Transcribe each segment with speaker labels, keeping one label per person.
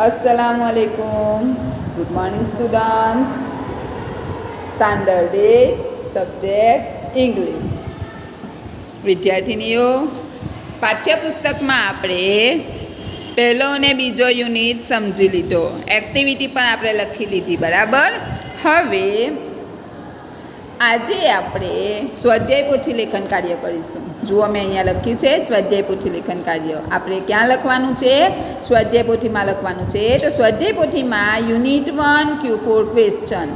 Speaker 1: Assalamualaikum. Good morning, students. Standard 8, subject English. વિદ્યાર્થીનીઓ, પાઠ્યપુસ્તકમાં આપણે પહેલો અને બીજો યુનિટ સમજી લીધો, એક્ટિવિટી પણ આપણે લખી લીધી, બરાબર. હવે આજે આપણે સ્વાધ્યાય પોથી લેખન કાર્ય કરીશું. જુઓ, મેં અહીંયા લખ્યું છે સ્વાધ્યાય પોથી લેખન કાર્ય. આપણે ક્યાં લખવાનું છે? સ્વાધ્યાય પોથીમાં લખવાનું છે. તો સ્વાધ્યાય પોથીમાં યુનિટ 1 Q4 ક્વેશ્ચન,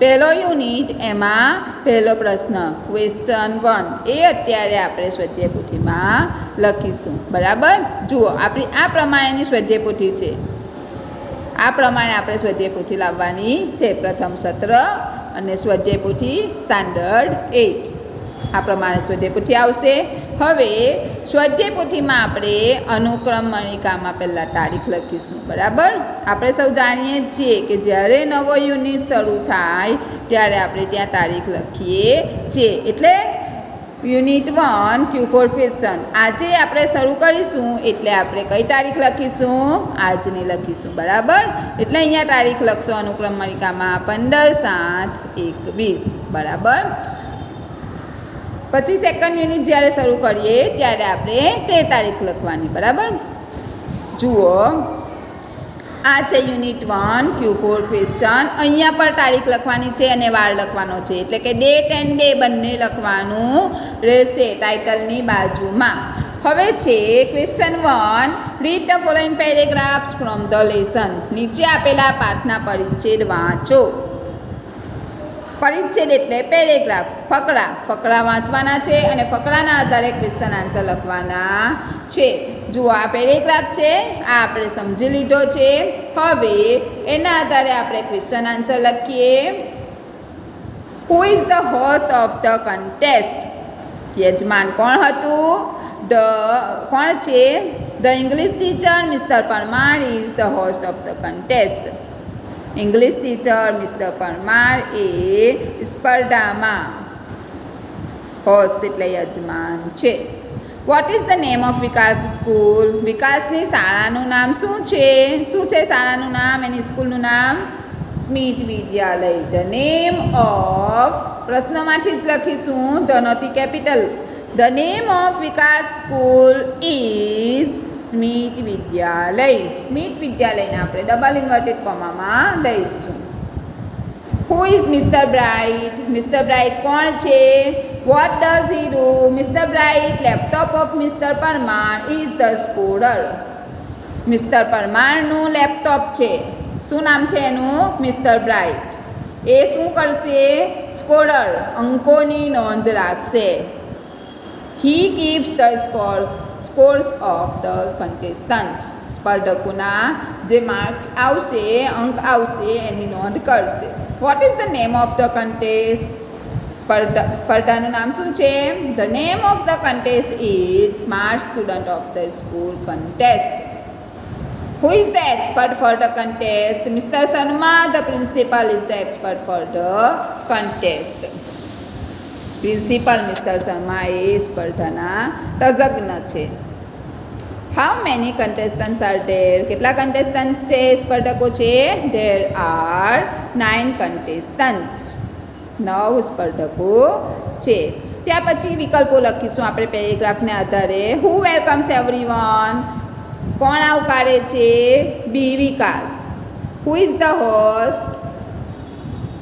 Speaker 1: પહેલો યુનિટ, એમાં પહેલો પ્રશ્ન ક્વેશ્ચન 1 એ અત્યારે આપણે સ્વાધ્યાય પોથીમાં લખીશું, બરાબર. જુઓ, આપણી આ પ્રમાણેની સ્વાધ્યાય પોથી છે. આ પ્રમાણે આપણે સ્વાધ્યાય પોથી લાવવાની છે. પ્રથમ સત્ર અને સ્વાધ્યાય પોથી સ્ટાન્ડર્ડ 8, આ પ્રમાણે સ્વાધ્યાય પોથી આવશે. હવે સ્વાધ્યાય પોથીમાં આપણે અનુક્રમ મણિકામાં પહેલાં તારીખ લખીશું, બરાબર. આપણે સૌ જાણીએ છીએ કે જ્યારે નવો યુનિટ શરૂ થાય ત્યારે આપણે ત્યાં તારીખ લખીએ છીએ. એટલે યુનિટ 1 Q4 ક્વેશ્ચન આજે આપણે શરૂ કરીશું, એટલે આપણે કઈ તારીખ લખીશું? આજની લખીશું, બરાબર. એટલે અહીંયા તારીખ લખશો અનુક્રમ મણિકામાં 15/7/21, બરાબર. પછી સેકન્ડ યુનિટ જ્યારે શરૂ કરીએ ત્યારે આપણે તે તારીખ લખવાની, બરાબર. જુઓ, આ છે યુનિટ 1 Q4 ક્વેશ્ચન. અહીંયા પર તારીખ લખવાની છે અને વાર લખવાનો છે, એટલે કે ડેટ એન્ડ ડે બંને લખવાનું રહેશે ટાઇટલની બાજુમાં. હવે છે question 1, read the following paragraphs from the lesson. નીચે આપેલા પાઠના પરિચ્છેદ વાંચો. પરિચ્છેદ એટલે પેરેગ્રાફ, ફકરા. ફકરા વાંચવાના છે અને ફકરાના આધારે ક્વેશ્ચન આન્સર લખવાના છે. જુઓ, આ પેરેગ્રાફ છે, આ આપણે સમજી લીધો છે. હવે એના આધારે આપણે ક્વેશ્ચન આન્સર લખીએ. Who is the host of the contest? યજમાન કોણ હતું? કોણ છે? The English teacher mister Parmar is the host of the contest. English teacher mister Parmar એ સ્પર્ધામાં હોસ્ટ એટલે યજમાન છે. What is the name of Vikas school? વિકાસની શાળાનું નામ શું છે? શું છે શાળાનું નામ? એની સ્કૂલનું નામ Smit Vidyalaya. The name of, પ્રશ્નમાંથી જ લખીશું, ધ નોતી capital. The name of Vikas school is Smit Vidyalaya. Smit વિદ્યાલયને આપણે ડબલ ઇન્વર્ટેડ કોમામાં લઈશું. Who is mister Bright? Mister Bright કોણ છે? What does he do? Mister Bright laptop of mister Parmar is the scorer. Mister પરમારનું લેપટોપ છે. શું નામ છે એનું? Mister bright. એ શું કરશે? સ્કોરર, અંકોની નોંધ રાખશે. He keeps the scores of the contestants. સ્પર્ધકોના જે માર્ક્સ આવશે, અંક આવશે, એની નોંધ કરશે. What is the name of the contest? સ્પર્ધાનું નામ શું છે? The name of the contest is smart student of the school contest. Who is the expert for the contest? Mister Sharma the principal is the expert for the contest. Principal mister Sharma એ સ્પર્ધાના તજજ્ઞ છે. How many કન્ટેસ્ટન્ટ્સ are there? કેટલા કન્ટેસ્ટન્ટ્સ છે? સ્પર્ધકો છે. There are 9 કન્ટેસ્ટન્ટ્સ. 9 સ્પર્ધકો છે. ત્યાર પછી વિકલ્પો લખીશું આપણે પેરેગ્રાફને આધારે. Who welcomes everyone? કોણ આવકારે છે? B Vikas. Who is the host?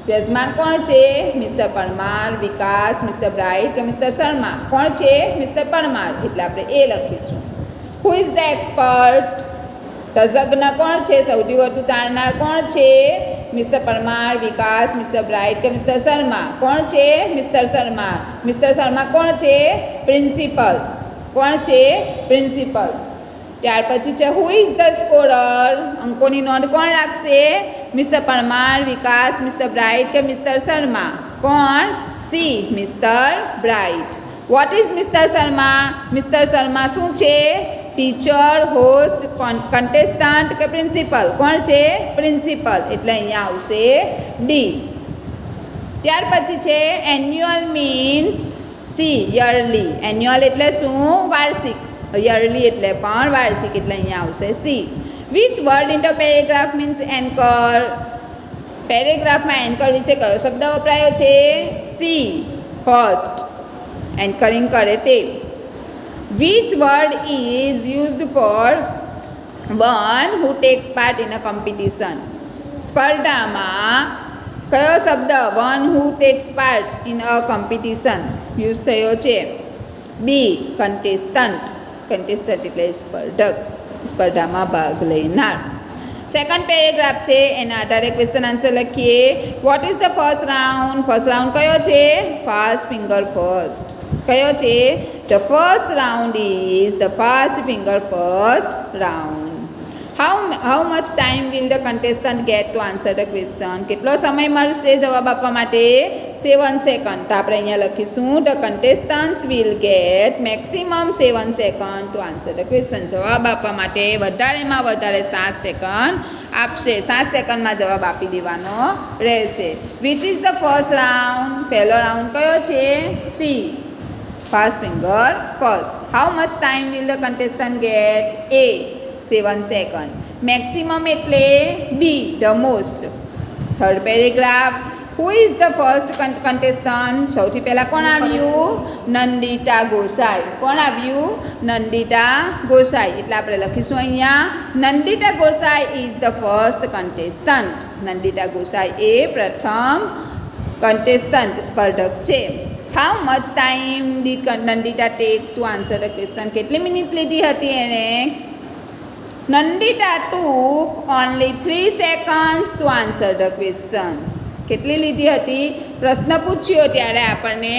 Speaker 1: યજમાન કોણ છે? Mister Parmar, Vikas, mister Bright કે મિસ્ટર શર્મા? કોણ છે? મિસ્ટર પરમાર, એટલે આપણે એ લખીશું. Who is the expert? તજજ્ઞ કોણ છે? સૌથી વધુ જાણનાર કોણ છે? Mister Parmar, Vikas, mister Bright કે મિસ્ટર શર્મા? કોણ છે? મિસ્ટર શર્મા. મિસ્ટર શર્મા કોણ છે? પ્રિન્સિપલ. કોણ છે? પ્રિન્સિપલ. ત્યાર પછી છે હુ ઇઝ ધ સ્કોરર? અંકોની નોંધ કોણ રાખશે? Mister Parmar, Vikas, mister Bright કે મિસ્ટર શર્મા? કોણ? C, mister bright. What is mister Sharma? Mister Sharma શું છે? ટીચર, હોસ્ટ, કન્ટેસ્ટન્ટ કે પ્રિન્સિપલ? કોણ છે? પ્રિન્સિપલ, એટલે અહીંયા આવશે ડી. ત્યાર પછી છે annual means C, yearly. Annual એટલે શું? વાર્ષિક. યરલી એટલે પણ વાર્ષિક, એટલે અહીંયા આવશે C. Which word in the paragraph means anchor. પેરેગ્રાફમાં એન્કર વિશે કયો શબ્દ વપરાયો છે? C, host. એન્કરિંગ કરે તે. Which word is used four one who tax part in a competition. સ્પર્ધામાં કયો શબ્દ one who tax part in a competition use થયો છે? બી, કન્ટેસ્ટન્ટ. કન્ટેસ્ટન્ટ એટલે સ્પર્ધક, સ્પર્ધામાં ભાગ લેનાર. સેકન્ડ પેરેગ્રાફ છે, એના આધારે ક્વેશ્ચન આન્સર લખીએ. What is the first round? First round કયો છે? Fast finger first. કયો છે? The first round is the fast finger first round. How much time will the contestant get to answer the question? કેટલો સમય મળશે જવાબ આપવા માટે? 7 સેકન્ડ. તો આપણે અહીંયા લખીશું the contestants will get maximum 7 second to answer the question. જવાબ આપવા માટે વધારેમાં વધારે 7 સેકન્ડ આપશે. 7 સેકન્ડમાં જવાબ આપી દેવાનો રહેશે. Which is the first round? પહેલો રાઉન્ડ કયો છે? C, fast finger first. How much time will the contestant get? A, 7 second. Maximum એટલે B, the most. Third paragraph, who is the first contestant? સૌથી પહેલાં કોણ આવ્યું? નંદિતા ગોસાઈ. કોણ આવ્યું? નંદિતા ગોસાઈ. એટલે આપણે લખીશું અહીંયા Nandita Gosai is the first contestant. Nandita Gosai એ પ્રથમ કન્ટેસ્ટન્ટ સ્પર્ધક છે. How much time did Nandita take to answer the question? કેટલી મિનિટ લીધી હતી એને? Nandita took only 3 seconds to answer the questions. કેટલી લીધી હતી? પ્રશ્ન પૂછ્યો ત્યારે આપણને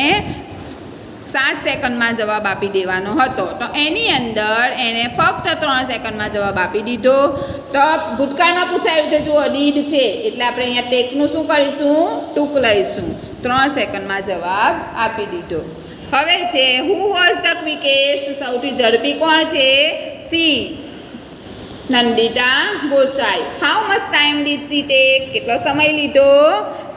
Speaker 1: 7 સેકન્ડમાં જવાબ આપી દેવાનો હતો. તો એની અંદર એને ફક્ત 3 સેકન્ડમાં જવાબ આપી દીધો. તો ભૂતકાળમાં પૂછાયું છે, જુઓ ડીડ છે એટલે આપણે અહીંયા ટેકનું શું કરીશું? ટૂંક લઈશું. 3 સેકન્ડમાં જવાબ આપી દીધો. હવે છે હુ વોઝ ધ ક્વિકેસ્ટ? સૌથી ઝડપી કોણ છે? She, Nandita Gosai. How much time did she take? કેટલો સમય લીધો?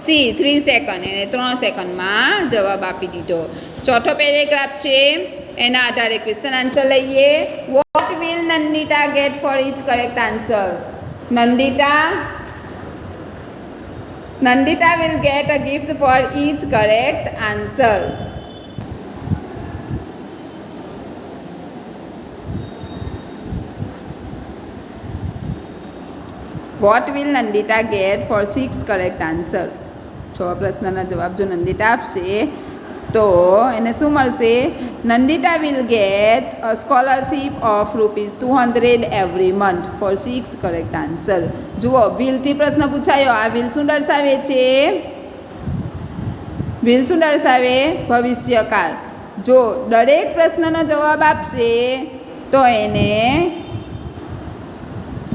Speaker 1: She, 3 second. એને 3 સેકન્ડમાં જવાબ આપી દીધો. ચોથો પેરેગ્રાફ છે, એના આધારે ક્વેશ્ચન આન્સર લઈએ. What will Nandita get for each correct answer? Nandita will get a gift for each correct answer. What will Nandita get for 6 correct answer? 6 પ્રશ્નના જવાબ જો નંદિતા આપશે તો એને શું મળશે? Nandita will get a scholarship of ₹200 every month for 6 correct answer. જુઓ વિલથી પ્રશ્ન પૂછાયો. આ વિલ શું દર્શાવે છે? વિલ શું દર્શાવે? ભવિષ્યકાળ. જો દરેક પ્રશ્નનો જવાબ આપશે તો એને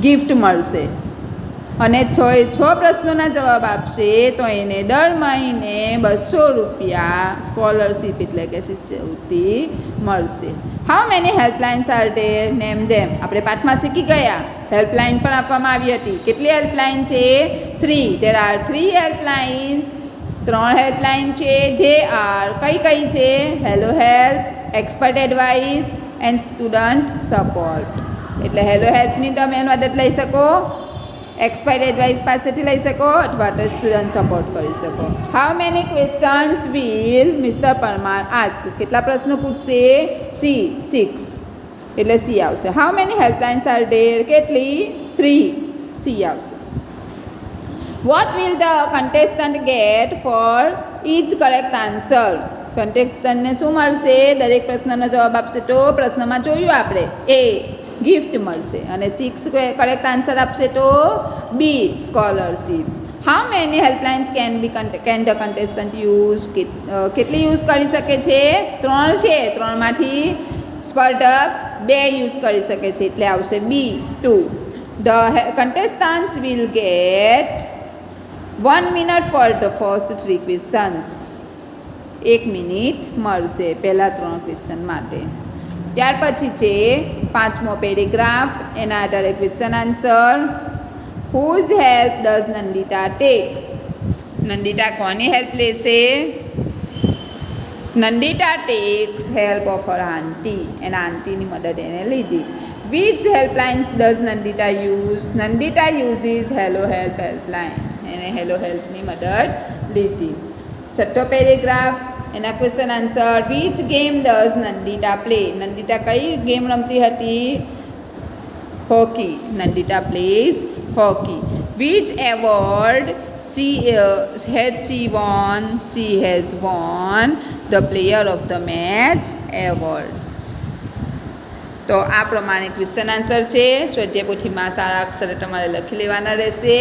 Speaker 1: ગિફ્ટ મળશે, અને 6 પ્રશ્નોના જવાબ આપશે તો એને દર મહિને ₹200 સ્કોલરશીપ એટલે કે શિષ્યવૃત્તિ મળશે. How many helplines are there? Name them. આપણે પાઠમાં શીખી ગયા. હેલ્પલાઇન પણ આપવામાં આવી હતી. કેટલી હેલ્પલાઇન છે? 3. There are 3 helplines. 3 હેલ્પલાઇન છે. ધે આર કઈ છે? Hello help, expert advice and student support. એટલે હેલો હેલ્પની તમે મદદ લઈ શકો, એક્સપર્ટ એડવાઇસ પાસેથી લઈ શકો, અથવા તો સ્ટુડન્ટ સપોર્ટ કરી શકો. How many questions will mister Parmar ask? કેટલા પ્રશ્નો પૂછશે? સી, 6. એટલે સી આવશે. How many helplines are there? કેટલી? 3. સી આવશે. What will the contestant get for each correct answer? કન્ટેસ્ટન્ટને શું મળશે? દરેક પ્રશ્નનો જવાબ આપશે તો પ્રશ્નમાં જોયું આપણે એ ગિફ્ટ મળશે, અને 6 કરેક્ટ આન્સર આપશે તો B scholarship. How many helplines can the contestant use? કેટલી યુઝ કરી શકે છે? 3 છે. 3માંથી સ્પર્ધક 2 યુઝ કરી શકે છે એટલે આવશે B, 2. The contestants will get 1 minute for the first 3 questions. 1 minute મળશે પહેલાં 3 ક્વેશ્ચન માટે. ત્યાર પછી છે 5મો પેરેગ્રાફ, એના આધારે question answer. Whose help does Nandita take? Nandita કોની હેલ્પ લેશે? Nandita takes help of her aunty. એના આંટીની મદદ એને લીધી. Which helplines does Nandita use? Nandita uses Hello Help helpline. એને હેલો હેલ્પની મદદ લીધી. છઠ્ઠો પેરેગ્રાફ એના question answer. Which game does Nandita play? Nandita કઈ ગેમ રમતી હતી? Hockey. Nandita plays hockey. Which award has she won? She has won the player of the match award. તો આ પ્રમાણે ક્વેશ્ચન આન્સર છે. સ્વાધ્યાય પોથીમાં સારા અક્ષરે તમારે લખી લેવાના રહેશે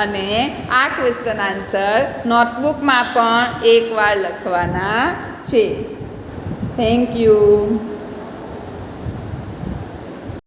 Speaker 1: અને આ ક્વેશ્ચન આન્સર નોટબુકમાં પણ એકવાર લખવાના છે. Thank you.